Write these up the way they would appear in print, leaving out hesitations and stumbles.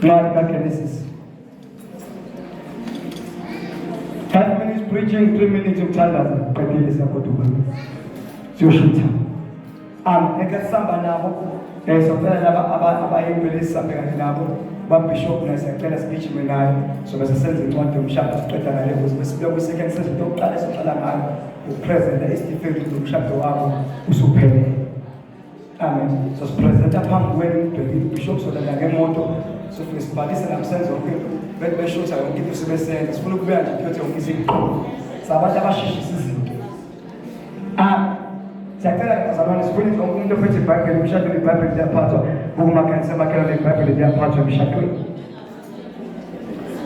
Not Genesis. 5 minutes preaching, 3 minutes of Chandler. Kadilisa Kotuba. Joshita. Ekasamba nabo. Sokela laba abayibelisa phakathi nabo. Bishop nasecela speech minayo. So bese senze incwadi yomshado siqeda nayo ukuze besibuya ku-second session yokuqala esiqala ngayo. Upresenta isitifiketi zomshado wabo usuphele. Amen. So sipresenta phambi kwenu bishop solela ngemoto. So sibhalise namsenzo wonke beshutha yonke into sibesenza. Sifuna ukubeka nje phethe yonke izinto. Sabantu abashishisa izinto. Siyacela bazalwane sifuna zonke umuntu ophethe iBhayibheli emshadweni iBhayibheli liyaphathwa kumakanisa amakhelwane iBhayibheli liyaphathwa emshadweni.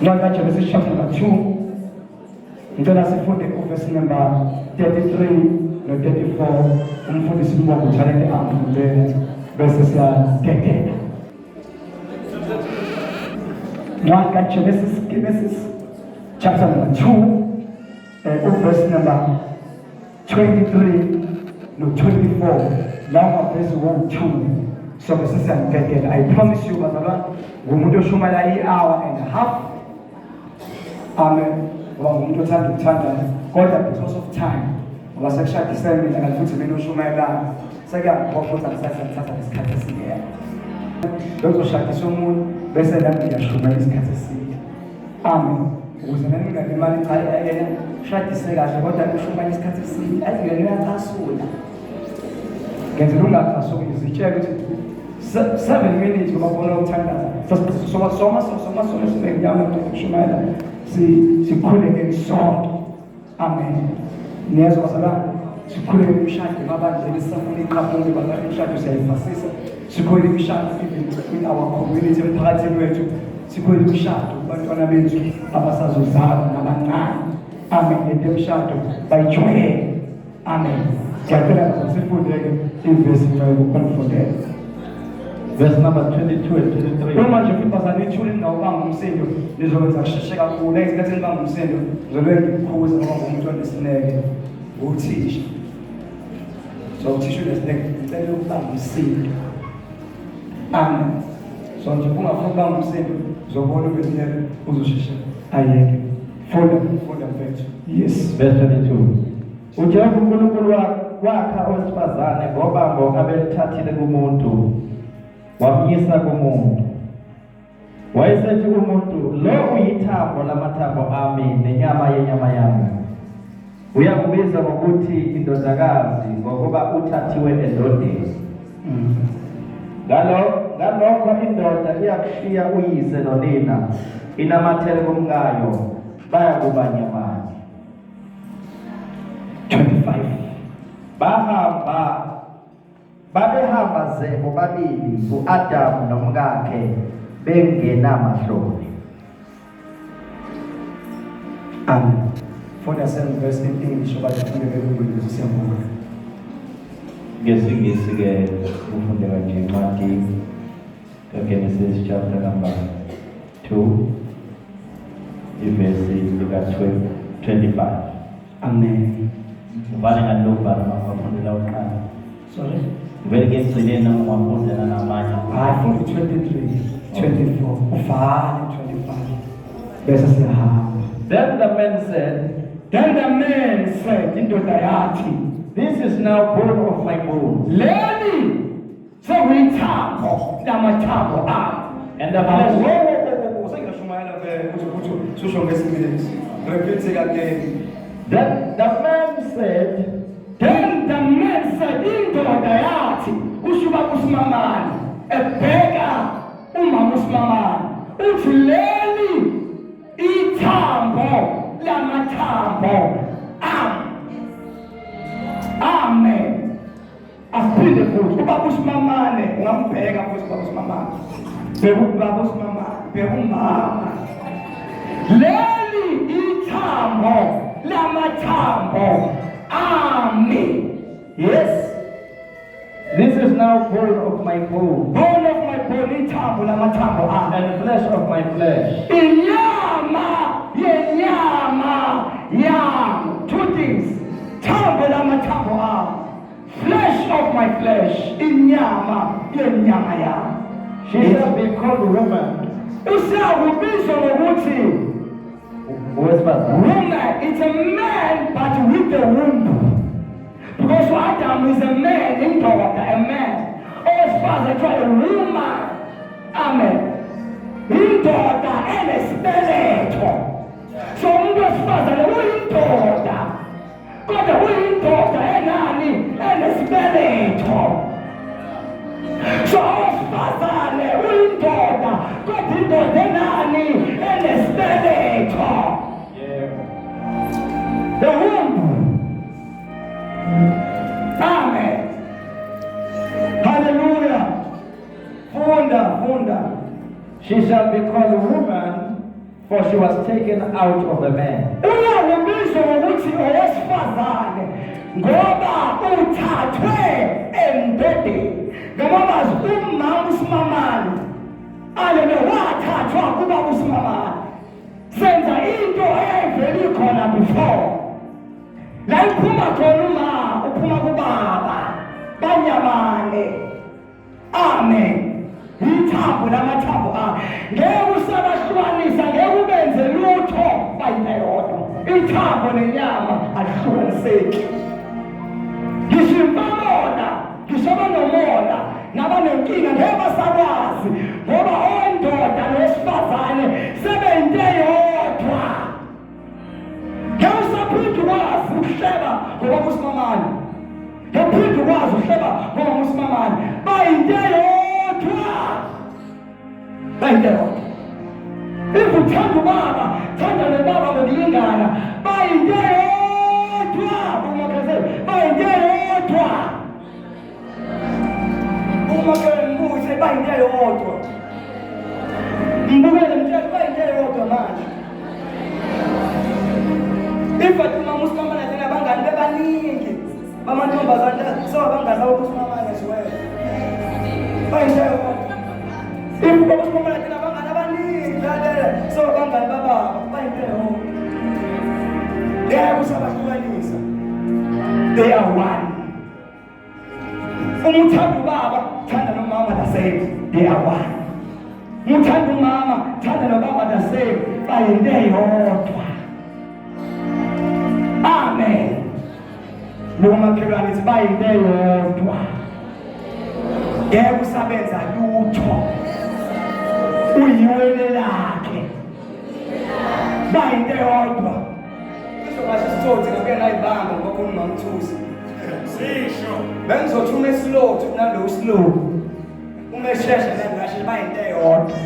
Incwadi kaGenesis chapter number 2 ngicela sifunde uverse number 33 no-34 umfundisi umbongo uThalente amfundele bese siyadedela. Incwadi kaGenesis chapter number 2 uverse number 23 no 24 now verse 1-2. So I promise you bazalwane ngumuntu oshumayela i-hour and a half. Amen. Ngoba ngumuntu othanda ukuthanda kodwa because of time ngoba sekushadisa mina kanti futhi mina oshumayelayo sekuyangikhohlwa ukuthi angisathatha isikhathi eside. Bezoshadisa umuntu bese nami ngiyashumayela isikhathi eside. Amen. Ukuze nami ngingalimali cha yena shadise kahle kodwa ushumayela isikhathi eside ayingene uyacasula. Ngenzela ungacasuki izitshela ukuthi 7 minutes ngoba khona ukuthandaza soma sibekuyama ukushumayela sikhuleke ngisonto. Amen. Niyezwa bazalwane sikhuleke imishado emabandleni sisafuna iqhamuke bazalwane imishado siyayifasisa. Sikhuleke imishado in our community emphakathini wethu. Sikhuleke imishado kubantwana bethu abasazozalwa nabancane. Amen. Lento imishado bayijwayele. Amen. Ngiyacela sifundeke ivesi ngokufundela. Verse number 22 and 23. Uma nje futhi bazanithula ingawubanga umsindo nizokwenza kusheshe kakhulu esikhathini banga umsindo ngizobe ngikhuza ngoba ngumuntu onesineke uthisha. So uthisha unesineke ngicela ukubanga umsindo. Amen. So nje ungafuna ukubanga umsindo uzobona ukuthi uzosheshe ayeke. Funda mfethu. Yes. Verse 22. Ujehova uNkulunkulu wakha owesifazane ngobambo abelithathile kumuntu wamyisa kumuntu. Wayesethi kumuntu, lo uyithambo lamathambo ami nenyama yenyama yami. Uyakubiza ngokuthi indodakazi ngokuba uthathiwe endodeni. Ngalokho indoda iyakushiya uyise nonina inamathele kumkayo bayakuba nyamanye. 25. Babehamba ze bobabili uAdamu nomkakhe bengenamahloni. Amen. For the same verse in English about the thing the same word. Ngesingisi ke ufundeka nje incwadi kaGenesis chapter number 2 verse lika 25. Amen. Ubani ngalokho abafundela uqala. Sorry. Vele ngiyagcina ngwafundela namanye. I found 23, 24, 5, 25. Bese siyahamba. Then the man said, indoda yathi, this is now bone of my bones. Leli sekuyithambo lamathambo ami. And the flesh. Usengiyashumayela ukuthi susho ngesimili. Repeat it again. Then the man said, indoda yathi ushuba kusimamani ebheka umama usimamani uthi leli ithambo lamathambo ami. Amen. Asiphinde futhi ubaba usimamane ungambheka futhi ubaba usimamane. Bheka ubaba usimamane, bheka umama. Leli ithambo lamathambo ami. Yes. This is now bone of my bone. Bone of my bone, ithambo lamathambo ami. And flesh of my flesh. Inyama yenyama yami. Two things. Thambo lamathambo ami. Flesh of my flesh. Inyama yenyama yami. She shall be called woman usiyakubizwa ngokuthi owesifazane. woman, it's a man but with the womb. Because Adam is a man, indoda, a man. Owesifazane kuthiwa a woman. Amen. Indoda enesibeletho. So umuntu wesifazane uyindoda. Kodwa uyindoda enani? Enesibeletho. So owesifazane uyindoda. Kodwa indoda enani? Enesibeletho. The womb. Amen. Hallelujah. Funda. She shall be called a woman, for she was taken out of a man. Uyawubizwa ngokuthi owesifazane ngoba uthathwe endodeni. Ngamabazi umama uSimamani alele wathathwa kuba uSimamani. Senza into eyayivele ikhona before. La iphuma khona uma uphuma kubaba banyamane. Amen. Ithambo lamathambo ngeke usabahlukanisa, ngeke ubenze lutho bayinto eyodwa. Ithambo nenyama alihlukaniseki. Ngisho impamona, ngisho abanomona nabanenkinga ngeke basakwazi ngoba oyindoda nowesifazane sebeyinto eyodwa. Ngeke usaphinde ukwazi ukuhleba ngoba uSimamani. Ngeke uphinde ukwazi ukuhleba ngoba uSimamani. Bayinto eyodwa. Bayinto eyodwa. If uthanda ubaba, thanda nobaba ngokulingana. Bayinto eyodwa. Bayinto eyodwa. Uma ke mbuze bayinto eyodwa. Mbukele mthetho bayinto eyodwa manje. Ifathi uma uSimamani athina abangani bebaningi bamantombazane sawabangani bawo uSimamani asiwele. Bayinto eyodwa. Ifathi uma uSimamani athina abangani abaningi lalela sawabangani bababa bayinto eyodwa. Ngeke usabahlukanisa. They are one. Umuthanda ubaba, thanda nomama the same. They are one. Umuthanda umama, thanda nobaba the same. Bayinto eyodwa. Amen. Noma phela nithi bayinto eyodwa. Ngeke usabenza lutho. Uyiwele lakhe. Bayinto eyodwa. Ngisho basisithothi ngeke nayibamba ngoba uMamthusi. Sisho. Bengizothuma slow nalo slow. Umeshesha nangasho bayinto eyodwa.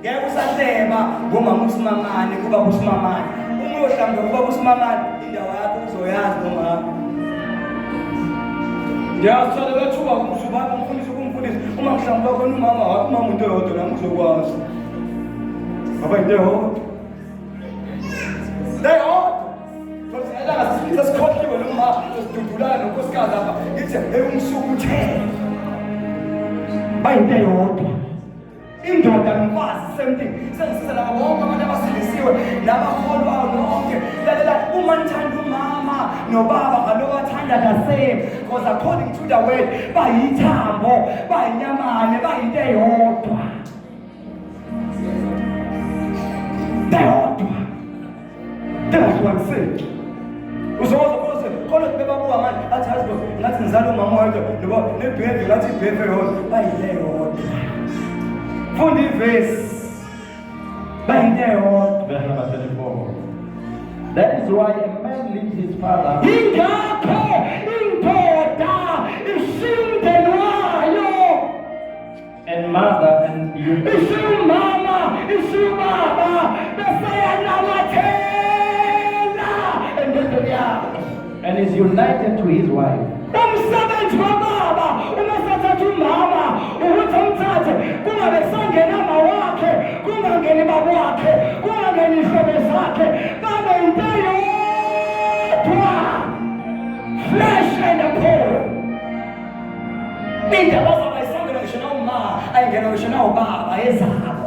Ngeke usahleba ngomama uSimamani kuba uSimamani. Uyohlamba kuba uSimamani indawo yakho uzoyazi nomama. Ngiyathola bethuka umzubaba umfundisi uma ngihlamba khona umama wakho umama into eyodwa nami uzokwazi. Baba into eyodwa. Eyodwa. Futhi elanga sifisa sikhohliwe noma sidudulana nonkosikazi apha. Ngithi umsuku uthele. Bayinto eyodwa. Indoda nomfazi same thing. Sengisiza laba bonke abantu abasilisiwe nabakholwayo nonke. Lalela uma nithanda umama nobaba ngaloba bathanda the same, because according to the word bayithambo, bayinyamane, bayinto eyodwa. Eyodwa. Ngiyahlukaniseki. Uzokwazi ukuthi khona bebabuka manje athi hazibo ngathi ngizala umama wakhe ngoba nebhebe ngathi ibhebe yodwa bayinto eyodwa. Funda ivesi. Bayinto eyodwa. Verse number 24. That is why a man leaves his father. Ingakho indoda ishindelwayo. And mother and you. Isumama, isubaba, besayanawathela endodeni yakhe. And is united to his wife. Umsebenzi wababa uma sathatha umama ukuthi umthathe kungabe kusangena amawakhe, kungangeni babakhe, kungangeni ihlobo zakhe, babe into eyodwa. Flesh and a bone. Indaba zabo ayisangena ngisho nawuma, ayingena ngisho nawubaba ezabo.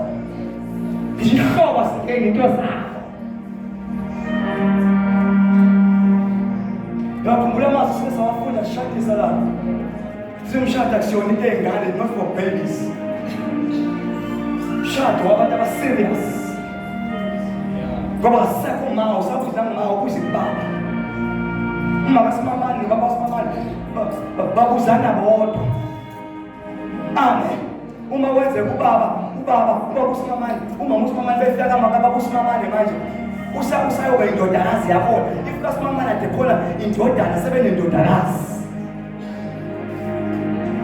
Ngihloba singena into zabo. Ngakhumbula amazwi sesawafunda sishadisa lapha. Simshada kusiyona into engane, not for babies. umshado wabantu abaserious. Ngoba asekho ma usabuza ma ukuzibaba. Uma basimamani baba basimamani babuzana bodwa. Amen. Uma wenze ubaba usimamani, uma usimamani befika makaba usimamani manje. Usayoba indodakazi yakho. Ifika simamani ade khona indodana sebenendodakazi.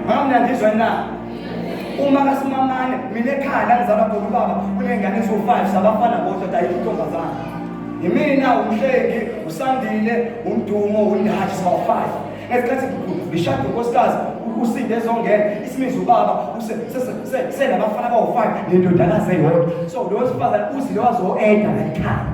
Ngamna ngizwe na. Uma kasimamane mina ekhaya la ngizalwa khona ubaba unengane ezo5 sabafana bodwa ayintombazana. Yimina umhleki uSandile uMdumo uNdahathi sawa5. Ngesikhathi ngishada unkosikazi usinde ezongena isimizi ubaba selabafana bawu5 nendodakazi eyodwa. So lo wesifazane uzile wazo-eda ekhaya.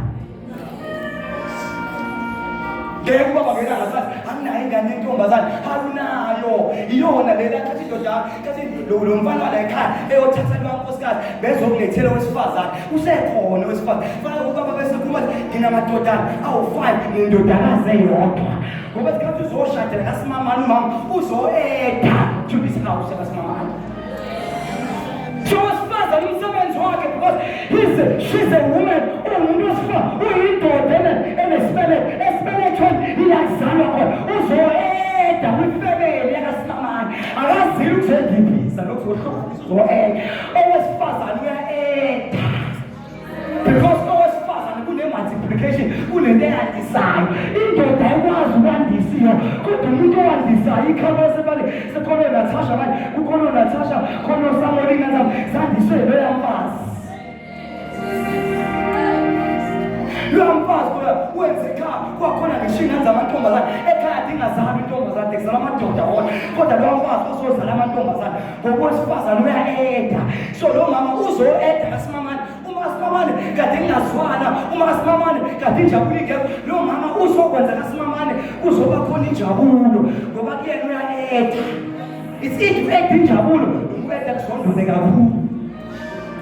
Ngeke ubaba ngena ngasathi anginayo ingane yentombazane awunayo iyona lela kathi indoda kathi lo mfana wala ekhaya eyothatha unkosikazi bezokulethela wesifazane usekhona wesifazane fana ubaba bese kuma nginamadodana awu5 nendodakazi eyodwa ngoba sikhathi uzoshada kasimamani umama uzo-eda to this house kasimamani. So wesifazane umsebenzi wakhe because she's a woman uyindoda esibelethweni iyazalwa khona uzo-eda kwifemeli yakasimamani akazile ukuzendibisa nokuzohluka owesifazane uya-eda because owesifazane kune-multiplication kunento eyandisayo. Indoda ikwazi ukwandisiyo kodwa umuntu owandisayo ikhamasebale sekhona Natasha manje kukhona Natasha khona uSamolina zandiswe loyamfazi. Loyamfazi wenze ekhaya kwakhona ngishina zamantombazane ekhaya dingazali intombazane ekuzala amadoda wona kodwa loyamfazi uzozala amantombazane ngokwesifazane uya-eda. So lo mama uzo-eda kasimamani. Kasimamani kade ngingazwana uma kasimamani kade injabulo ingekho lo mama uzokwenza kasimamani kuzoba khona injabulo ngoba kuyena uya-eda. It's it to act injabulo umu-eda kuzondone kakhulu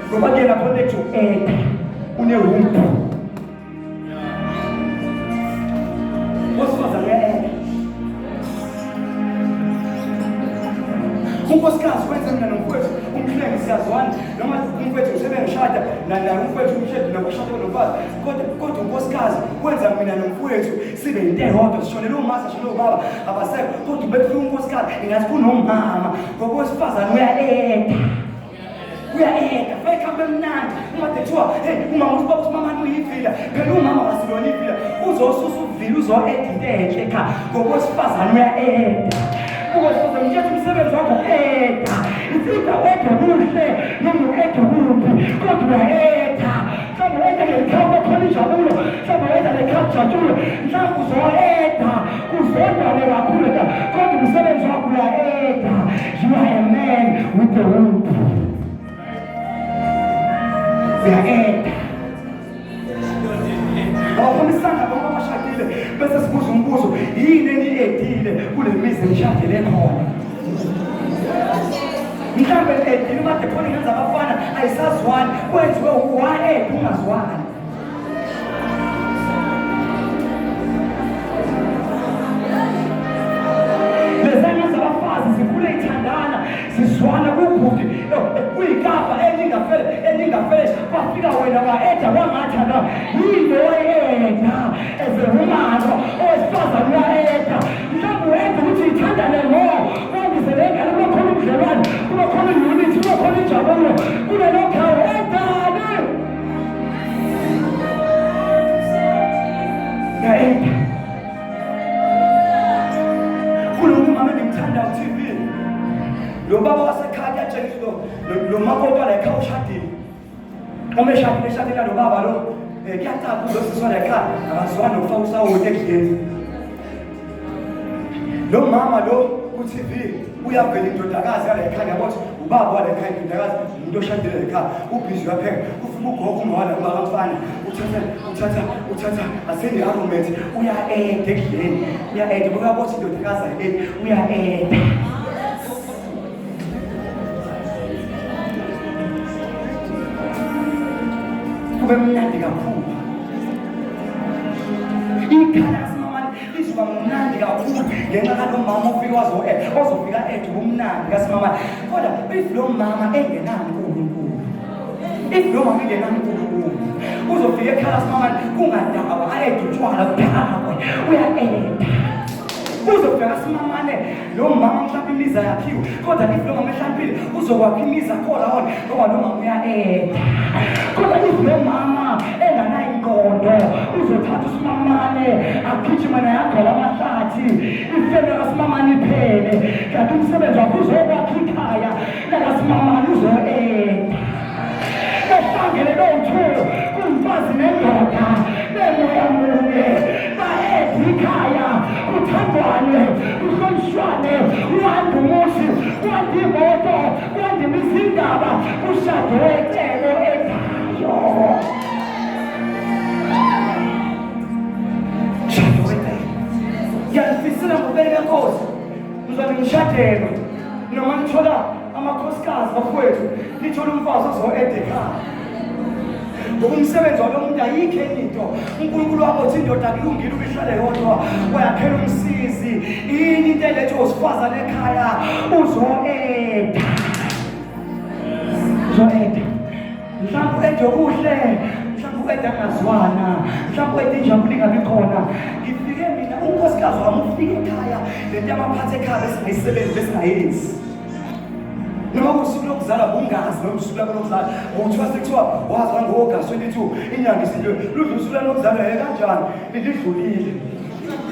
ngoba kuyena khona ethi u-eda unewumpu wesifazane uya-eda. Unkosikazi wenza mina nomfowethu umhlenge siyazwana noma umfowethu usebengishada umfowethu umshado nokushada nobazi kodwa unkosikazi wenza mina nomfowethu sibe into eyodwa sishonele umasa shonele ubaba abasekho kodwa bekufika unkosikazi ingathi kunomama ngoba wesifazane uya-eda fake mnandi uma kuthiwa umama usibaba usimamani uyivila phela umama wasilona ivila uzosusa uvila uzo-eda into enhle ekhaya ngoba wesifazane uya-eda. Because umthetho umsebenzi wakho eda isida wedwa kuhle noma eda kuphi kodwa eda sabe eda ngekhaya khona injabulo sabe eda ngekhaya jajulo mhlawumbe uzo-eda uzondane kakhulu kodwa umsebenzi wakho uya-eda. You are a man with a womb. Uya-eda awufunisanga bonke abashadile bese sibuza umbuzo yini eniyedile kule mizi nishadile khona. Mhlawumbe edile made khona ngenza abafana ayisazwani kwenziwe wa-eda ungazwani. Lezana zabafazi zikhule ithandana zizwana kukude kuyikapa elingafele kwafika wena wa-eda wangathanda yini oye-eda ezehumano owesifazane uya-eda. Mhlawumbe u-eda ukuthi ithandane ngo kwangiselengane kube khona ubudlelwane kube khona i-unity kube khona injabulo kube nokhawu edane uya-eda. Kulo mama engimthanda ku-TV lo baba wasekhaya kuyatshengisa lo makoti wala ekhaya ushadile. Uma eshadile lo baba lo kuyacaba uzosiswa la ekhaya akazwani nokufaka usawoti ekudeni. Lo mama lo ku-TV uyavela indodakazi yala ekhaya yabona ubaba wala ekhaya indodakazi umuntu oshadile ekhaya ubhizi uyapheka ufika ugogo umawala ubakamfana uthatha asene-argument uya-eda ekudeni uya-eda ngoba uyabona indodakazi ayedeni uya-eda. Kube mnandi kakhulu ikhaya kasimamani lizoba mnandi kakhulu ngenxa kalo mama ufika ozofika eda ubumnandi kasimamani kodwa if lo mama engenankulunkulu if noma ngingenankulunkulu uzofika ekhaya simama kungadaba ayedwa utshwala phakwe uya-eda uzofika simamane lo mama mhlawumbe imiza yakhiwe kodwa if lo mama ehlambile uzokwakha imiza khona wona ngoba lo mama uya-eda kodwa if lo mama enganayo ingqondo uzothatha usimamane agijima naye agcwala amahlathi ifeme kasimamane iphele kanti umsebenzi wakho uzokwakha ikhaya lakasimamane uzo-eda ehlangene lowu-two kumfazi nendoda bemoyamunye baeda ikhaya uthandwane uhlonishwane wande umuzi wande imoto wande imizindaba ushado wecebo ekhaya shado wecebo ngiyalifisela ngobeka Nkosi mzwane ngishadelo noma nithola amakhosikazi bafowethu nithola umfazi ozo-eda ekhaya ngokumsebenzi walo muntu ayikho enye into uNkulunkulu wabo uthi indoda kulungile ube ihlale yodwa wayakhela umsizi yini into elethe owesifazane ekhaya uzo-eda mhlawumbe ede okuhle mhlawumbe ede angazwana mhlawumbe ede injabulo ingabi khona ngifike mina unkosikazi wami ufike ekhaya lento yamaphatha ekhaya besingayisebenzi besingayenzi noma kusuku lokuzala bungazi noma usuku lokuzala uthiwa sekuthiwa wazwa ngo-August 22 inyanga isidlule ludlule usuku lokuzala kanjani lidlulile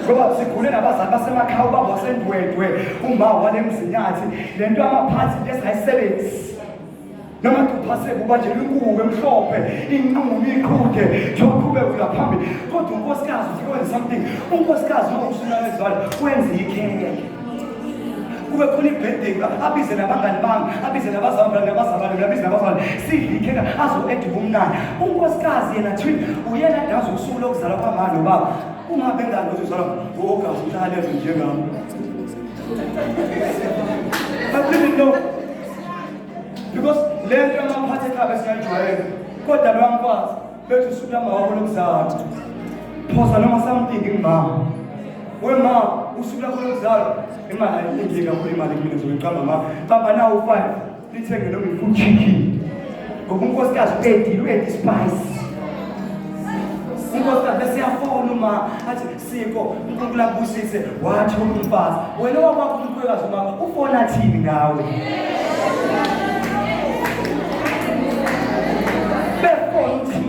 ngoba sikhule nabazali basemakhaya ubaba wasendwedwe uma wale mzinyathi lento yamaphathi into esingayisebenzisi noma kuphaseke ubanjelwe inkuku emhlophe inqumi iqhude njengoqhubeka phambili kodwa unkosikazi uthi wenze something unkosikazi uma usuna ezwala wenze ikheke kube khona ibirthday abize nabangani bami abize nabazalwane nabazalwane abize nabazalwane sidle ikheka azo-eda ubumnandi unkosikazi yena thi uyena dazi usuku lokuzalwa kwamani nobaba uma bengani uzozalwa ngo-August uhlalezo njengami I didn't know because lento yamaphatha ekhaya besingayijwayele kodwa lo mfazi bethi usuku lamawabo lokuzalwa phosa noma something ngimama wema usuku lakho lokuzalwa imali ayinhle kakhulu imali kumina zoyiqamba ma bamba nawo u5 lithenge noma i-food chicken ngoba unkosikazi u-edi spice unkosikazi besiyafona uma athi siko uNkulunkulu akubusise wathi umfazi wena wakwakho umkhwekazi uma ufona athini ngawe befonti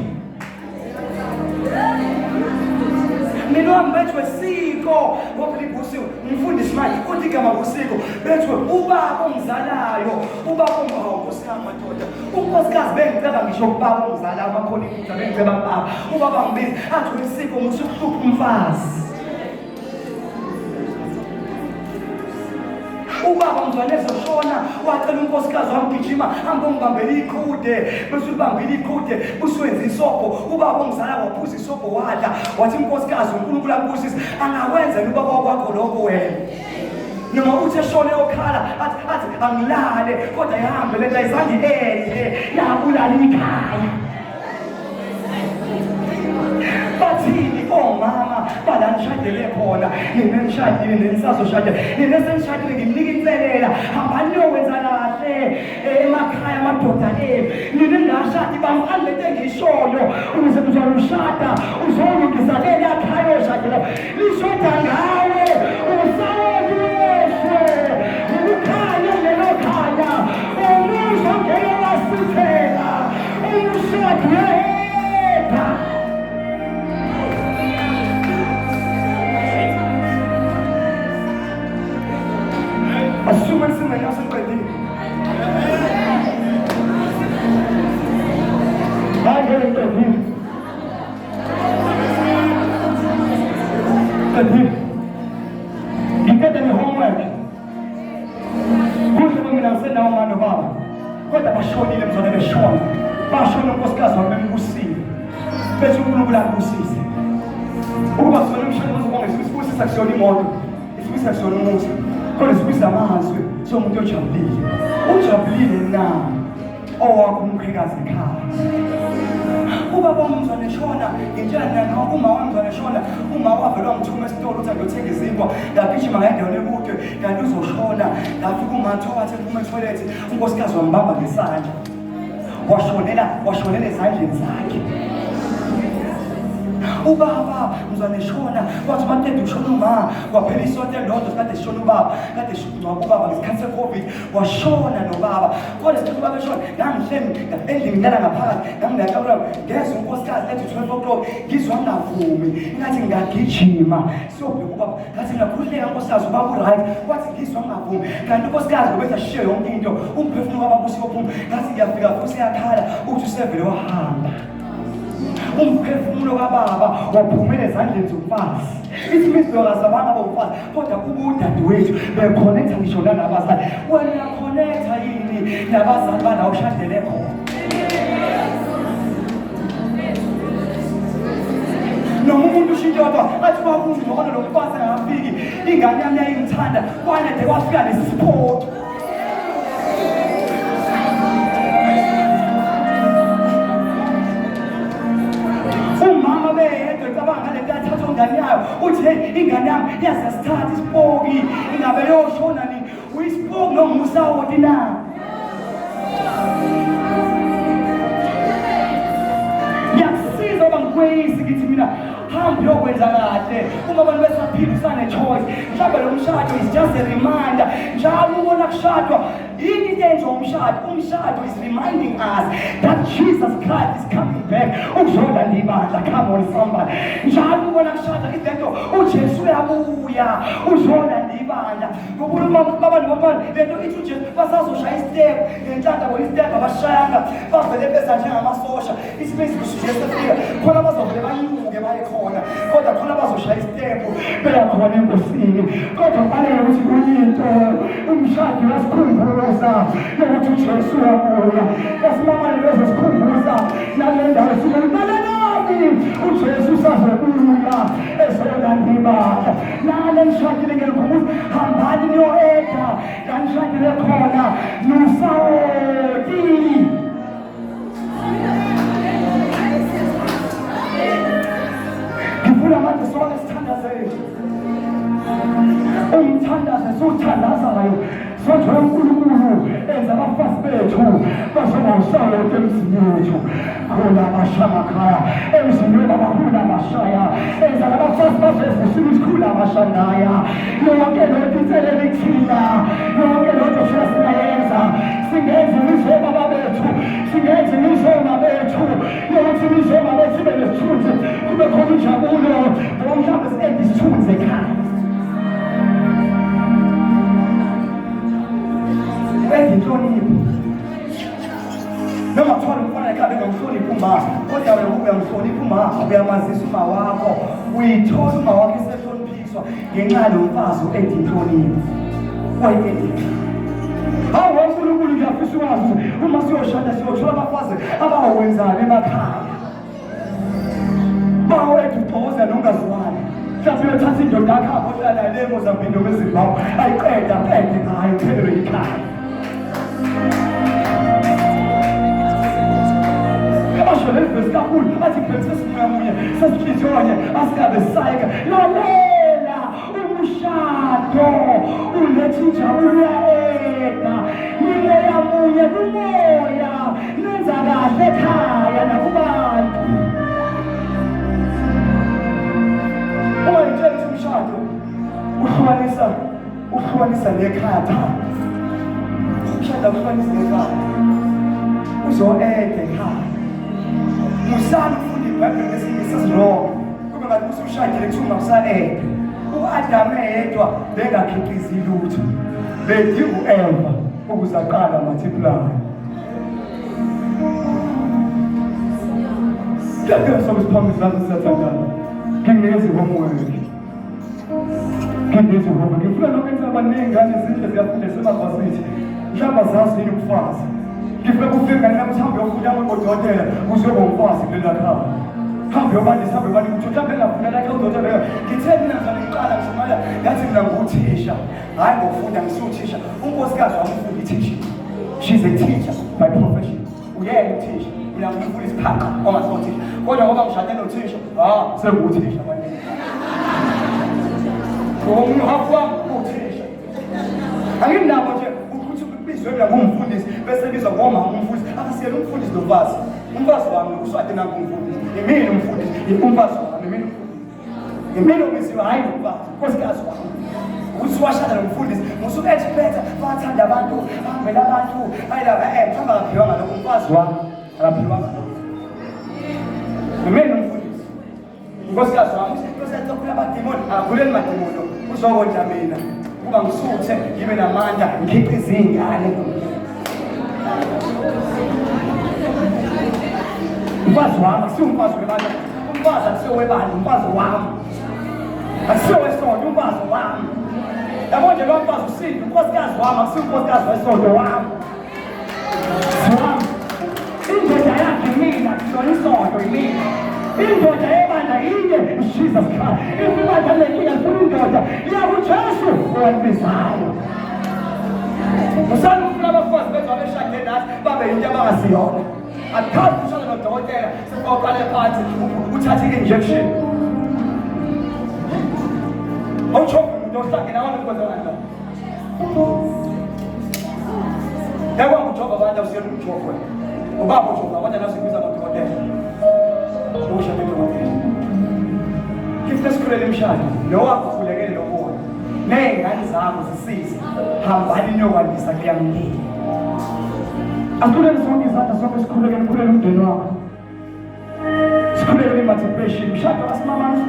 mina wami bethwe siko ngoba libusiwe umfundisi manje uthi igama kusiko bethwe ubaba ongizalayo ubaba ongawunkosikazi madoda unkosikazi bengiceba ngisho ubaba ongizalayo amakhona iphutha bengiceba ubaba ngibizi athi wesiko musukuhlupha umfazi ubaba mzwane ezoshona wacela unkosikazi wamgijima hamba ungibambele iqhude bese ulibambile iqhude usiwenza isobho ubaba ongizala waphuza isobho wadla wathi unkosikazi uNkulunkulu akubusise angakwenza ubaba wakho lokho wena noma uthi eshone okhala athi angilale kodwa yahambe lento ayizange ende yabulala ikhaya bathini omama balanishadele khona nina nishadile nenisazoshadela nina senishadile ngimnika inselela hambani niyokwenza kahle emakhaya amadoda enu nina ngashadi bamqani lento engishoyo ukuze uzoshada uzolungisalela ekhaya oshadela lishoda ngawe usawodiswe ukukhanya lelo khaya umuzi ongeke wasithela umshado yedwa asume sima yasenqedile hayi nqedile ngikade ne-homework kuhle mina ngisenawo mano baba kodwa bashonile mzwane beshona bashona unkosikazi wami bembusile bethi uNkulunkulu akubusise ukuba sona umshado uzobonga isibusisa kusona imoto isibusisa kusona umuzi kodwa sibisa amazwi somuntu ojabulile ujabulile na owakho umkhwekazi ekhaya ubaba wamzwane shona ngitshela nina uma wamzwane shona uma wavelwa ngithuma esitolo uthi ngiyothenga izinkwa ngagijima ngendaweni ekude kanti uzoshona ngafika umatho wathi phuma etoilet unkosikazi wambamba ngesandla washonela ezandleni zakhe. Ubaba mzwane shona wathi manje ushona uma kwaphela isonto elodwa kade shona ubaba kade shona ubaba ngesikhathi seCovid washona nobaba kodwa sithi ubaba eshona ngihlemi endlini ngilala ngaphakathi ngangilaka ngezwe unkosikazi ethi 12 o'clock ngizwa ngavumi ngathi ngagijima siyobheka ubaba ngathi ngakhululeka nkosikazi ubaba uright wathi ngizwa ngavumi kanti unkosikazi ngobe ashiye yonke into umphefumulo wababa usiyophuma ngathi ngiyafika futhi yakhala uthi usevele wahamba. Umphefumulo kababa waphumela ezandleni zomfazi. Isimiso akazabanga bomfazi kodwa kuba udadewethu beconnecta ngisho nabazali. Wena uyaconnecta yini nabazali bala ushadele khona? Noma umuntu ushintshwa athi bakuthi ngoba lo mfazi angafiki ingane yami yayimthanda kwanede kwafika lesiphoto. Ingane yayo uthi hey ingane yami yasasithatha isipoki ingabe yoshona nini uyisipoki noma usawoti na yakusiza bangikwezi ngithi mina hambi yokwenza kahle uma abantu besaphila usane choice mhlawumbe lo mshado is just a reminder njalo ubona kushadwa yini into enze umshado is reminding us that Jesus Christ is coming back ukuzolanda ibandla. Come on somebody, njalo ubona kushadwa izinto uJesu uyabuya uzolanda ibandla ngoba baba lento ithi uJesu basazoshaya istep ngenhlamba istep abashayanga bavele beza njengamasosha isibisi kuJesu efika khona bazovele banyuke baye khona kodwa khona bazoshaya istep bela khona enkosini kodwa kufanele ukuthi kuyinto umshado wasikhumbuza ukuthi uJesu uyabuya yasimamane bezosikhumbuza nale ndawo sibalelani uJesu usazobuya ezolanda ibandla nale mshadile ngelikhumbuza hambani niyoeda la mshadile khona nosawoti. Ngifuna manje sonke sithandazele umthandaze siwuthandazayo sothola uNkulunkulu enza abafazi bethu bazongawusawoti emzini yethu khona abashamakhaya emzini wethu abahula abashaya enza abafazi bazovusile isikhulu abashanaya yonke lonto inselele thina yonke lonto siyayenza singenza imizwa baba bethu singenza imizwa bethu yokuthi imizwa bethu ibe nesithunzi kube khona injabulo ngoba mhlawumbe singenza isithunzi ekhaya. Inhlonipho noma kuthiwa umfana ekhaya ngomhlonipho uma kodwa wena uyamhlonipha uma uyamazisa uma wakho uyithola uma wakho esehloniphiswa ngenxa yomfazi oedinhlonipho wayedinhlonipho. Hawu uNkulunkulu ngiyafisa ukwazi uma siyoshada siyothola abafazi abawenzana emakhaya bawethu ubhoza nongazwani mhlawumbe uyothatha indoda yakho abolala le Mozambique noma eZimbabwe ayiqeda phethe ngayo iphelelwe yikhaya. Abashonele kakhulu athi phela sesimunye sesikhithonye asikabe sayeka lalela umshado uletha injabulo yaeda yile yamunye kumoya nenza kahle ekhaya nakubantu. Uyayitshela umshado uhlukanisa nekhaya pha umshado uhlukanisa nekhaya uzoeda ekhaya. Musana ufunda iBhayibheli ngesingisi wrong kube ngathi usushadile kuthuma kusaeda uAdam eyedwa bengakhiqizi lutho bedinga uEva ukuze aqala multiply. Ngiyacela sokusiphamisa nazo siyathandana ngingezi homework ngifuna nokwenza abaningi izindlela ziyafunda semabhasithi mhlawumbe zazi yini ukufazi ngifuna kufika ngani nami uhambe uyofunda ngodokotela uzoba umfazi kulela khaya hambe yobandisa hambe bani ukuthi mhlawumbe ngafunda lakhe udokotela ngithe mina ngiqala ngifumana ngathi mina nguthisha hayi ngofunda ngisuthisha unkosikazi wamfunda ithisha. She's a teacher by profession. Uyena uthisha mina ngifuna isiphaqo ongasothisha kodwa ngoba ngishade nothisha senguthisha manje ngomuhafa uthisha anginabo nje ukuthi ubizwe mina ngumfundisi bese bizwa ngoma umfundisi asiyele umfundisi nomfazi. Umfazi wami uswade nangu umfundisi. Yimini umfundisi, umfazi wami, yimini umfundisi. Yimini obisiwe hayi umfazi, unkosikazi wami. Ukuthi washada nomfundisi, musuke expert, bathanda abantu, bambela abantu, ayilava mhlawumbe akaphiwa ngalokho umfazi wami, akaphiwa ngalokho. Yimini umfundisi. Unkosikazi wami, unkosikazi lokhu abadimoni, akakhuleli madimoni, uzokondla mina. Kuba ngisuthe, ngibe namandla, ngikhiqize izingane. Umfazi wami, akusiwo umfazi webandla. Umfazi akusiwo webandla, umfazi wami. Akusiwo wesonto, umfazi wami. Yabo nje lo mfazi usinda, unkosikazi wami, akusiwo unkosikazi wesonto wami. Indoda yakhe mina, sona isonto yimina. Indoda yebandla inye, Jesus Christ. Ibandla lenye alifuna indoda, yakuJesu owalibizayo. Musani ufuna abafazi bethu abeshade nathi babe yinto abangasiyona. Akukhazi ukushada nodokotela sekuqale phansi uthathe i-injection. Awuchoke umuntu ohlangene abantu ukwenzakalani la. Yakwazi ukujoga abantu awusiyela umjogo wena. Ubaba ujoga abantu nasikubiza nodokotela. Ushade nodokotela. Kifuna sikhulele imishado. Lo wakho ukhulekele lokubona. Ney'ngane zakho zisize. Hambani niyokwandisa kuya mndeni. Asikhulele sonke izandla sonke sikhuleke umndeni wakho. Sikhuleke i-multiplication. Mshado kasimamani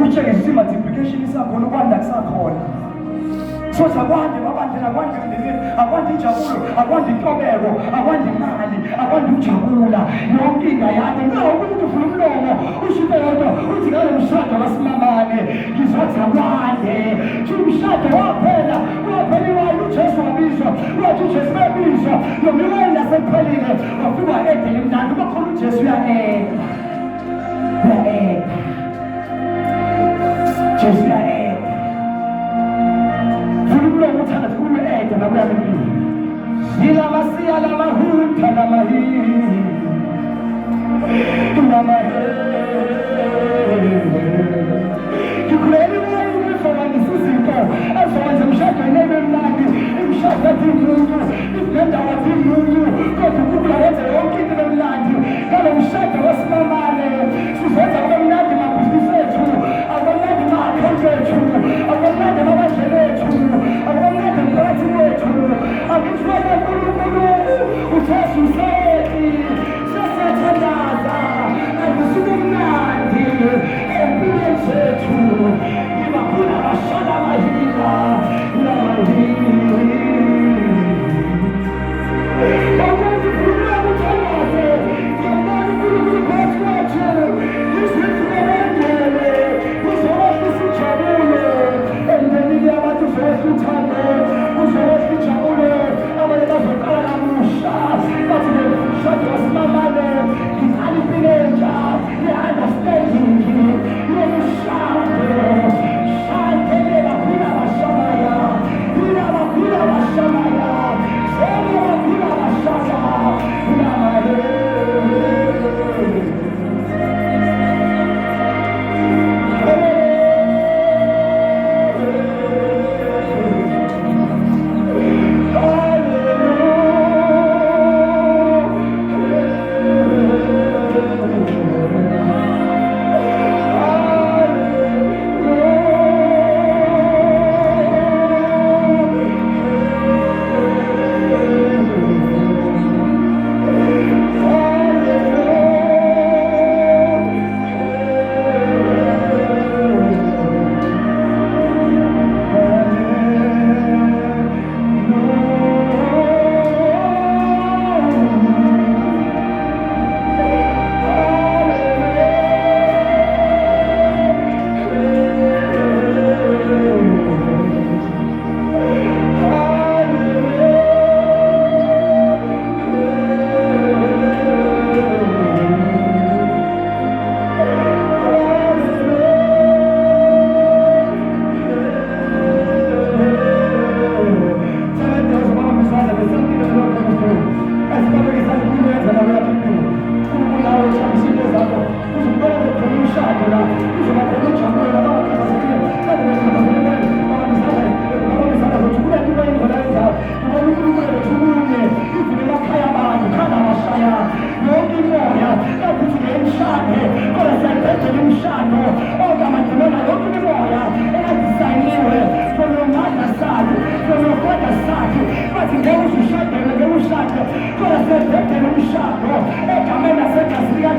utshengisa i-multiplication isakhona ukwanda kusakhona. Sothi akwande babandlela, akwande emndenini, akwande injabulo, akwande intobeko, akwande imali, akwande ukujabula. Yonke inga yakhe ukuthi uvula umlomo ushinto yodwa uthi ngalo mshado kasimamane ngizothi akwande. Umshado waphela imali uJesu wabizwa, wathi uJesu wabizwa nomlilo nasephelile wafika edele mnandi bakhona uJesu uya-eda. Jesu uya-eda. Uthanda kulo ede nakuya empilweni. Yilamasiya lamahutha lamahini. Ngikhulele ngisizinto ezowenza imishado enebe mnandi, imishado ethi muntu, izinendawo ethi muntu, kodwa uNkulunkulu ayenze yonke into ibe mnandi. Ngalo mshado kasimamane sizenza kube mnandi amabhizinisi ethu, abamnandi ama-account ethu, abamnandi amabandlela ethu, abamnandi emphakathini wethu. Akuthwele uNkulunkulu uJesu uhleli, sesiyathandaza, akusuke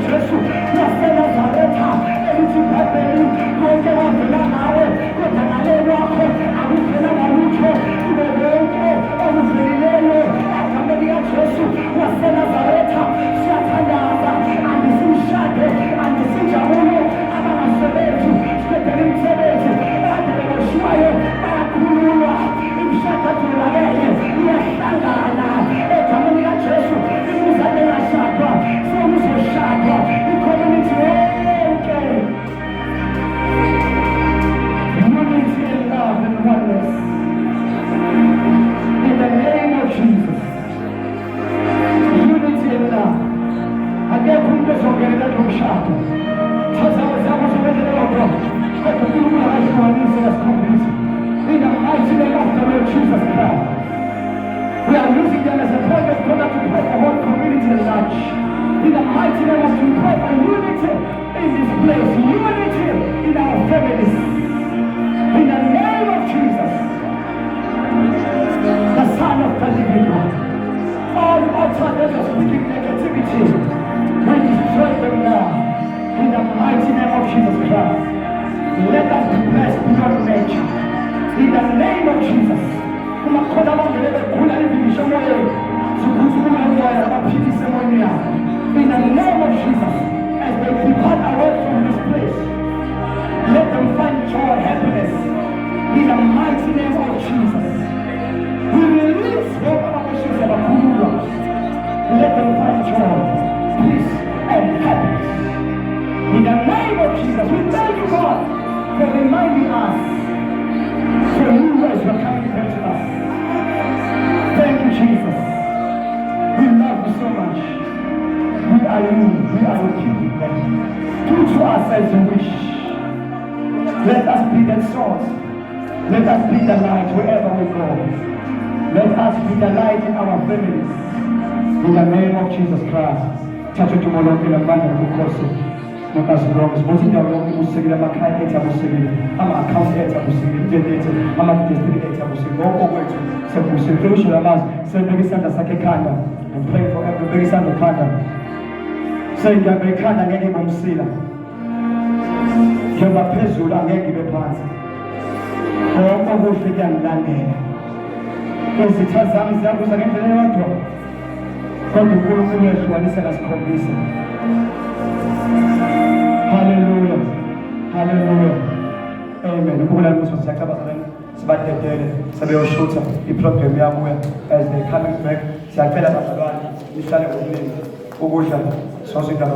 Jesu waseNazaretha elithi Bhebheli konke wavela nawe kodwa ngale wakho akuvela ngalutho kube konke okuvelileyo egameni likaJesu waseNazaretha siyathandaza andisimshade andisinjabulo abangasebenzi siqedela imisebenzi ade beboshiwayo bayakhululwa imishado labele iyahlangana egameni likaJesu imizane yashadwa sokuzoshadwa i-community yonke unity and love and oneness in the name of Jesus. Unity and love. Akekho umuntu ozongenela lo mshado thazama zabo zokwenzela kodwa uNkulunkulu akahlukanise asikhombise in the mighty name of the Lord Jesus Christ. We are using them as a point of contact to pray for whole community at large. In the mighty name of Jesus, pray for unity in this place, unity in our families. In the name of Jesus, the Son of the living God. All altars of speaking negativity, we destroy them now. In the mighty name of Jesus Christ, let us be blessed beyond nature. In the name of Jesus. In the name of Jesus, as they depart away from this place, let them find joy, happiness. In the mighty name of Jesus, we release your promises of approval. Let them find joy, peace, and happiness. In the name of Jesus, we thank you, God, for reminding us for new ways you are coming to us. Thank you, Jesus. We love you so much. We are you. We are your people. Do to us as you wish. Let us be that source. Let us be the light wherever we go. Let us be the light in our families. In the name of Jesus Christ. Chacho tumoloke la manda kukoso. Makazi Rose, Motinda Romi Musigila Makai Eta Musigila, I'm a account Eta Musigila, I'm a destiny Eta Musigila, all over to Sepusi, Lamas, Sebegi Santa Sakekanda, and pray for every Santa Kanda. Say Yabekanda Negi Mumsila. Yoba Pezula Negi Bepans. Oh, Obufigan Lande. Because it has some examples against the Levanto. God the Guru Kulesh, one is as convincing. Hallelujah. Hallelujah. Amen. Ukubona ukuthi siyakabazana sibadelele sebeyoshutha iprogram yabuya as they coming back siyacela bazalwane ihlale ngomlilo ukudla sosinda